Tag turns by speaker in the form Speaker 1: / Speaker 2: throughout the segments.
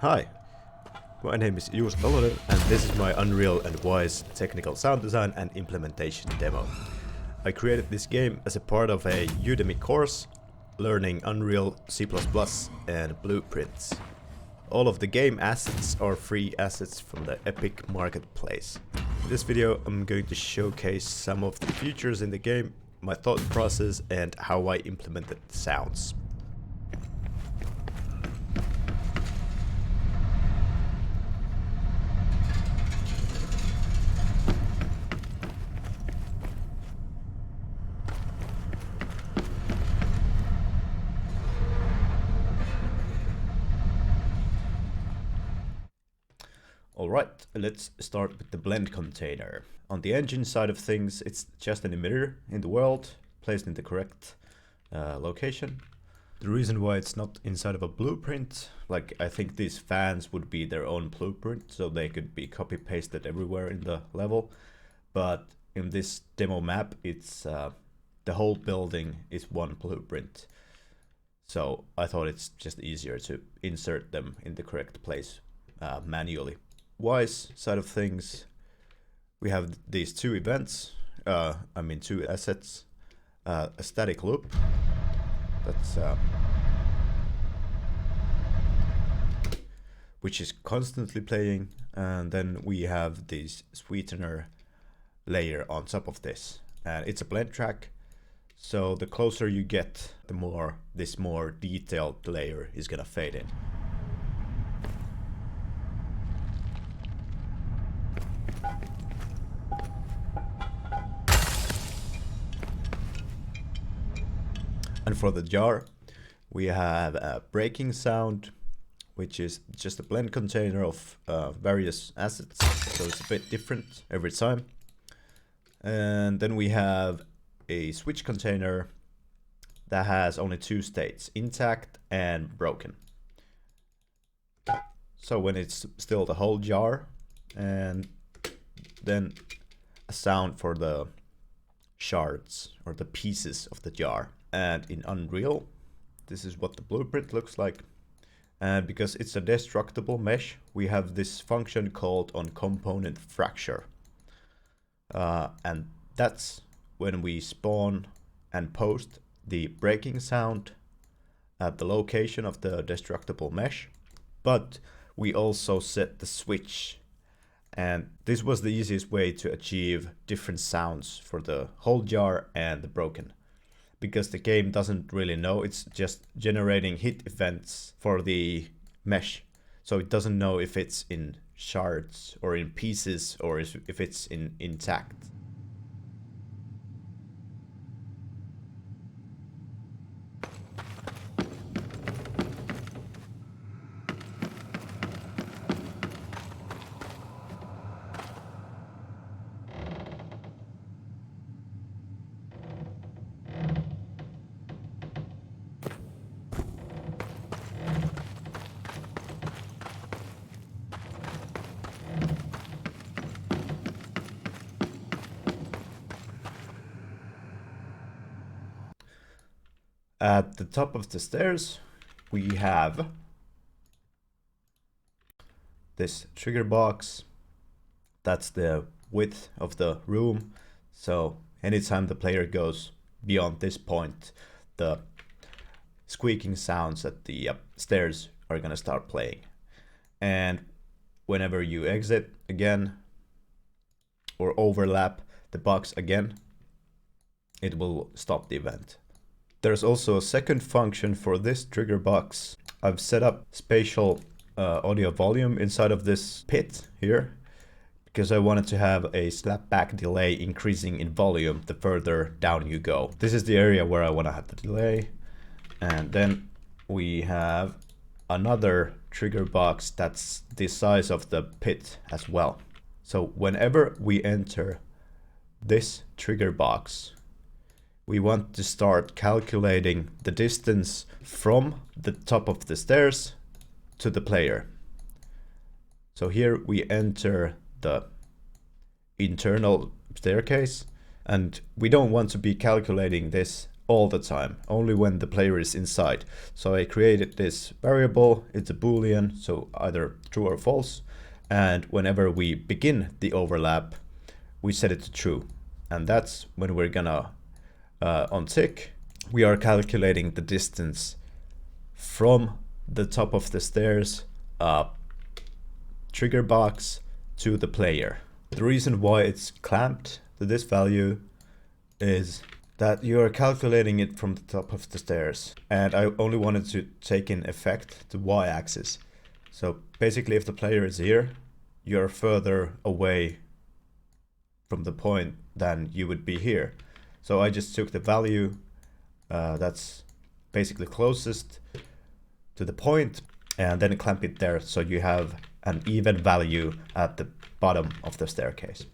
Speaker 1: Hi, my name is Juuso Tolonen and this is my Unreal and Wwise technical sound design and implementation demo. I created this game as a part of a Udemy course learning Unreal, C++ and blueprints. All of the game assets are free assets from the Epic Marketplace. In this video I'm going to showcase some of the features in the game, my thought process and how I implemented the sounds. Alright, let's start with the blend container. On the engine side of things, it's just an emitter in the world, placed in the correct location. The reason why it's not inside of a blueprint, like I think these fans would be their own blueprint, so they could be copy-pasted everywhere in the level. But in this demo map, it's the whole building is one blueprint. So I thought it's just easier to insert them in the correct place manually. Wwise side of things, we have these two events, two assets, a static loop, that's which is constantly playing, and then we have this Sweetener layer on top of this, and it's a blend track, so the closer you get, the more this more detailed layer is gonna fade in. And for the jar, we have a breaking sound, which is just a blend container of various assets, so it's a bit different every time. And then we have a switch container that has only two states, intact and broken. So when it's still the whole jar, and then a sound for the shards or the pieces of the jar. And in Unreal, this is what the blueprint looks like. And because it's a destructible mesh, we have this function called onComponentFracture. And that's when we spawn and post the breaking sound at the location of the destructible mesh. But we also set the switch. And this was the easiest way to achieve different sounds for the whole jar and the broken. Because the game doesn't really know, it's just generating hit events for the mesh. So it doesn't know if it's in shards or in pieces or if it's intact. At the top of the stairs, we have this trigger box. That's the width of the room. So anytime the player goes beyond this point, the squeaking sounds at the stairs are gonna start playing. And whenever you exit again or overlap the box again, it will stop the event. There's also a second function for this trigger box. I've set up spatial audio volume inside of this pit here because I wanted to have a slapback delay increasing in volume the further down you go. This is the area where I want to have the delay. And then we have another trigger box that's the size of the pit as well. So whenever we enter this trigger box, we want to start calculating the distance from the top of the stairs to the player. So here we enter the internal staircase, and we don't want to be calculating this all the time, only when the player is inside. So I created this variable, it's a boolean, so either true or false, and whenever we begin the overlap, we set it to true. And that's when we're gonna on tick, we are calculating the distance from the top of the stairs trigger box to the player. The reason why it's clamped to this value is that you are calculating it from the top of the stairs, and I only wanted to take in effect the y-axis. So basically, if the player is here, you're further away from the point than you would be here. So I just took the value that's basically closest to the point and then clamp it there, so you have an even value at the bottom of the staircase.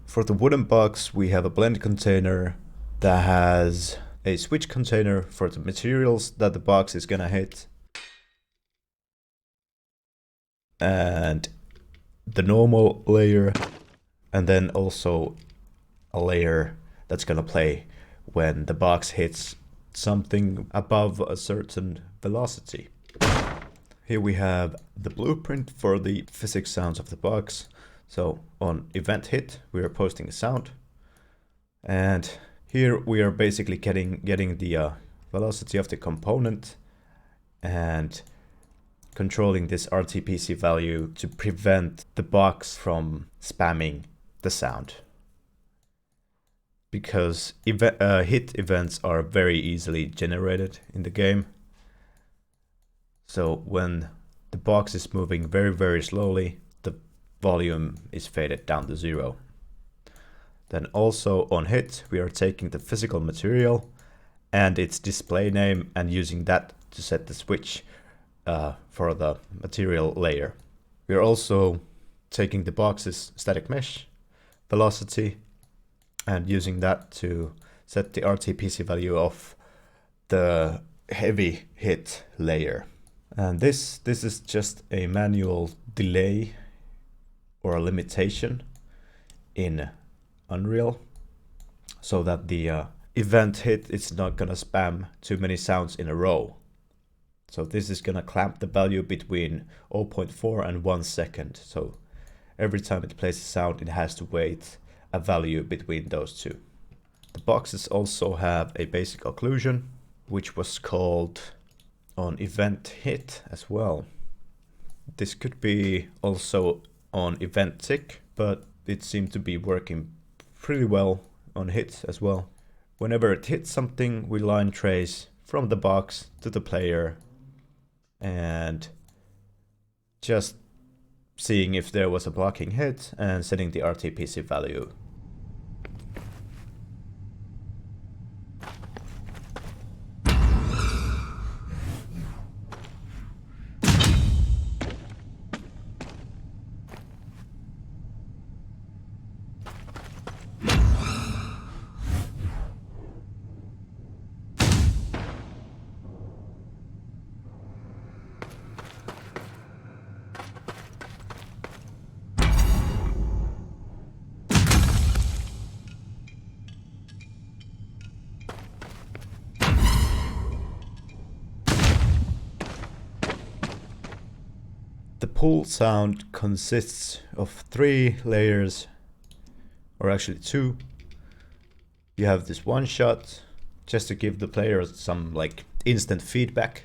Speaker 1: For the wooden box, we have a blend container that has a switch container for the materials that the box is gonna hit, and the normal layer, and then also a layer that's gonna play when the box hits something above a certain velocity. Here we have the blueprint for the physics sounds of the box. So on event hit, we are posting a sound, and here we are basically getting the velocity of the component and controlling this RTPC value to prevent the box from spamming the sound. Because hit events are very easily generated in the game. So when the box is moving very, very slowly, the volume is faded down to 0. Then also on hit, we are taking the physical material and its display name and using that to set the switch for the material layer. We are also taking the box's static mesh velocity and using that to set the RTPC value of the heavy hit layer. And this is just a manual delay or a limitation in Unreal, so that the event hit is not gonna spam too many sounds in a row. So this is gonna clamp the value between 0.4 and 1 second. So every time it plays a sound, it has to wait a value between those two. The boxes also have a basic occlusion, which was called on event hit as well. This could be also on event tick, but it seemed to be working pretty well on hit as well. Whenever it hits something, we line trace from the box to the player and just seeing if there was a blocking hit and setting the RTPC value. The pull sound consists of 3 layers, or actually 2. You have this one shot, just to give the player some like instant feedback.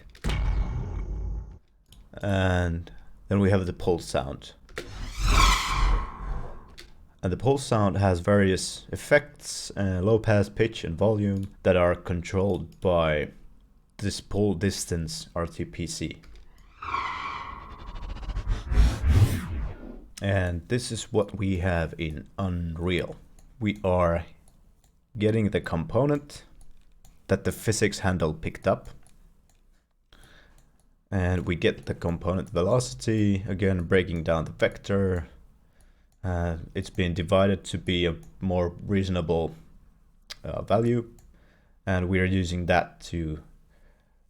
Speaker 1: And then we have the pulse sound. And the pulse sound has various effects, low pass, pitch and volume that are controlled by this pull distance RTPC. And this is what we have in Unreal. We are getting the component that the physics handle picked up. And we get the component velocity, again breaking down the vector. It's been divided to be a more reasonable value, and we are using that to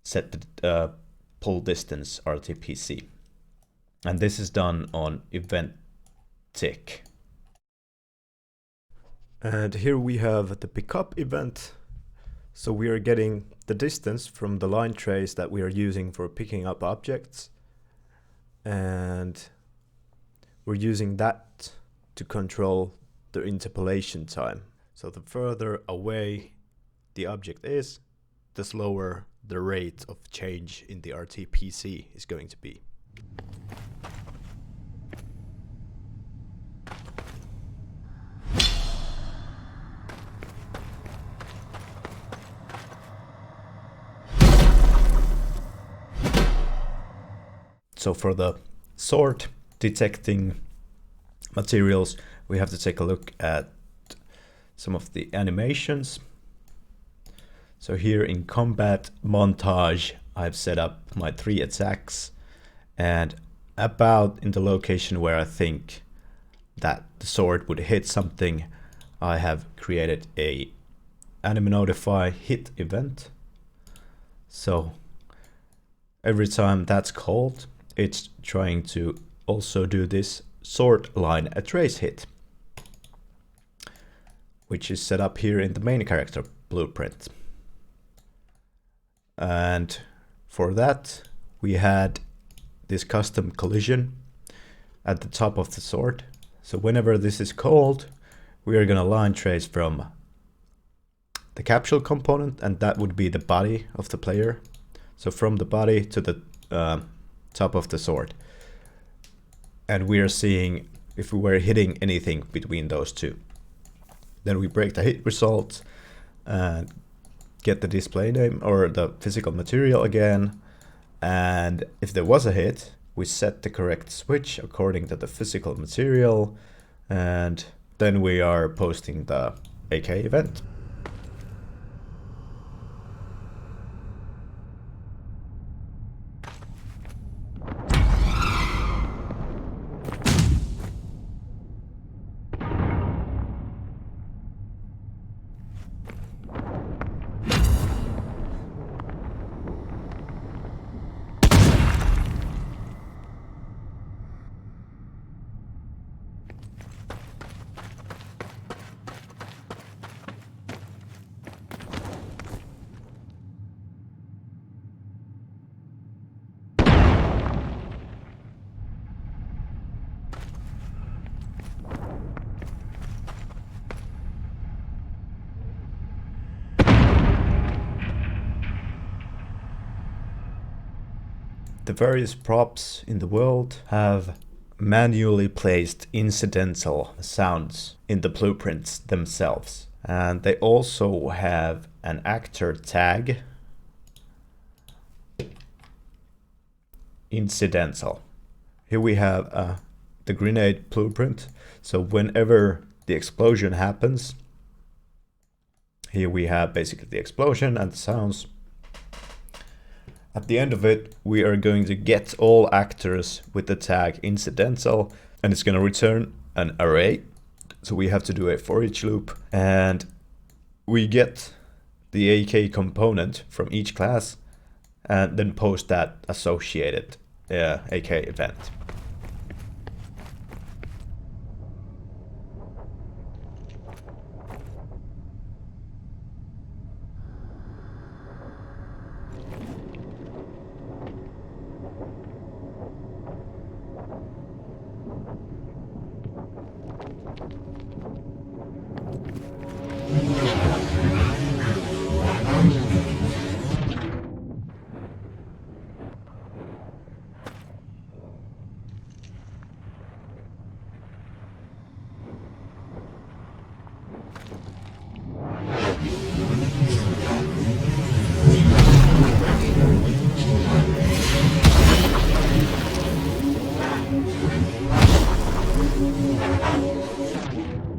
Speaker 1: set the pull distance RTPC. And this is done on event tick. And here we have the pickup event. So we are getting the distance from the line trace that we are using for picking up objects. And we're using that to control the interpolation time. So the further away the object is, the slower the rate of change in the RTPC is going to be. So for the sort detecting materials, we have to take a look at some of the animations. So here in combat montage, I've set up my 3 attacks, and about in the location where I think that the sword would hit something, I have created a anime notify hit event. So every time that's called, it's trying to also do this sort line a trace hit, which is set up here in the main character blueprint. And for that, we had this custom collision at the top of the sword. So whenever this is called, we are gonna line trace from the capsule component, and that would be the body of the player. So from the body to the top of the sword. And we are seeing if we were hitting anything between those two. Then we break the hit result and get the display name or the physical material again. And if there was a hit, we set the correct switch according to the physical material. And then we are posting the AK event. The various props in the world have manually placed incidental sounds in the blueprints themselves. And they also have an actor tag, incidental. Here we have the grenade blueprint. So whenever the explosion happens, here we have basically the explosion and the sounds. At the end of it, we are going to get all actors with the tag incidental, and it's going to return an array. So we have to do a for each loop, and we get the AK component from each class and then post that associated AK event.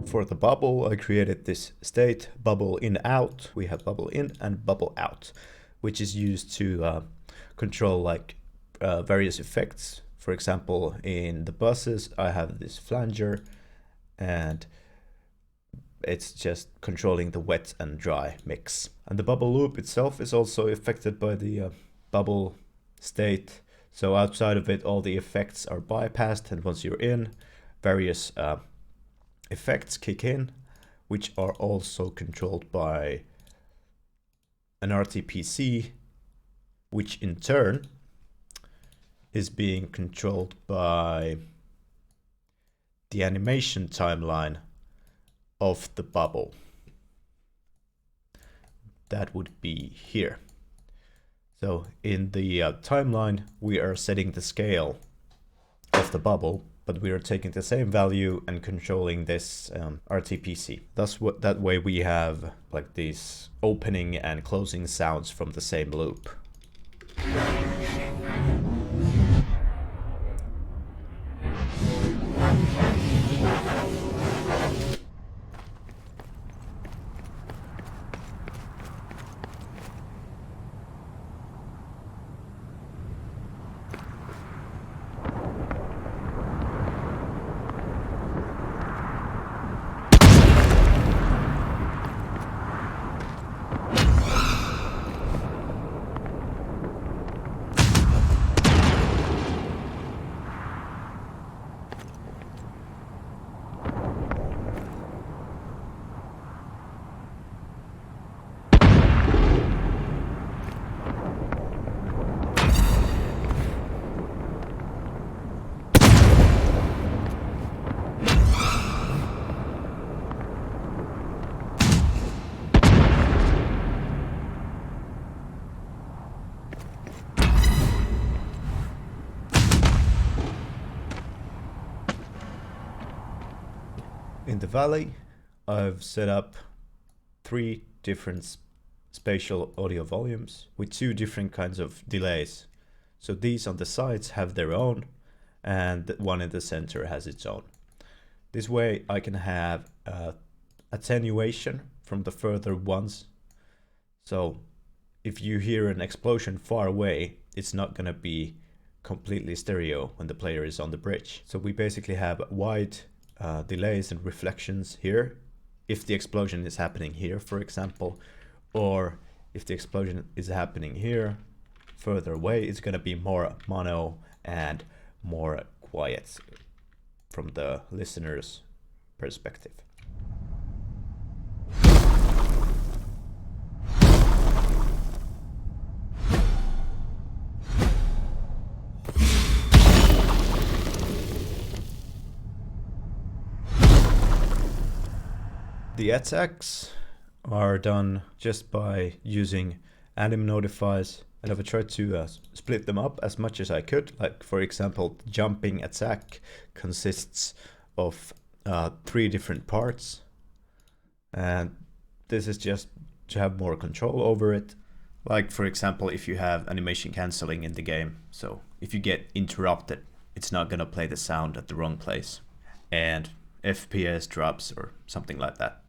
Speaker 1: For the bubble, I created this state bubble in out. We have bubble in and bubble out, which is used to control like various effects. For example, in the buses, I have this flanger, and it's just controlling the wet and dry mix. And the bubble loop itself is also affected by the bubble state. So outside of it, all the effects are bypassed, and once you're in, various effects kick in, which are also controlled by an RTPC, which in turn is being controlled by the animation timeline of the bubble. That would be here. So in the timeline, we are setting the scale of the bubble, but we are taking the same value and controlling this RTPC. That way we have like these opening and closing sounds from the same loop. In the valley, I've set up 3 different spatial audio volumes with 2 different kinds of delays. So these on the sides have their own, and the one in the center has its own. This way I can have attenuation from the further ones. So if you hear an explosion far away, it's not going to be completely stereo when the player is on the bridge. So we basically have wide delays and reflections here if the explosion is happening here, for example, or if the explosion is happening here further away, it's going to be more mono and more quiet from the listener's perspective. The attacks are done just by using anim notifies, and I've tried to split them up as much as I could. Like, for example, the jumping attack consists of 3 different parts, and this is just to have more control over it. Like, for example, if you have animation cancelling in the game, so if you get interrupted, it's not gonna play the sound at the wrong place, and FPS drops or something like that.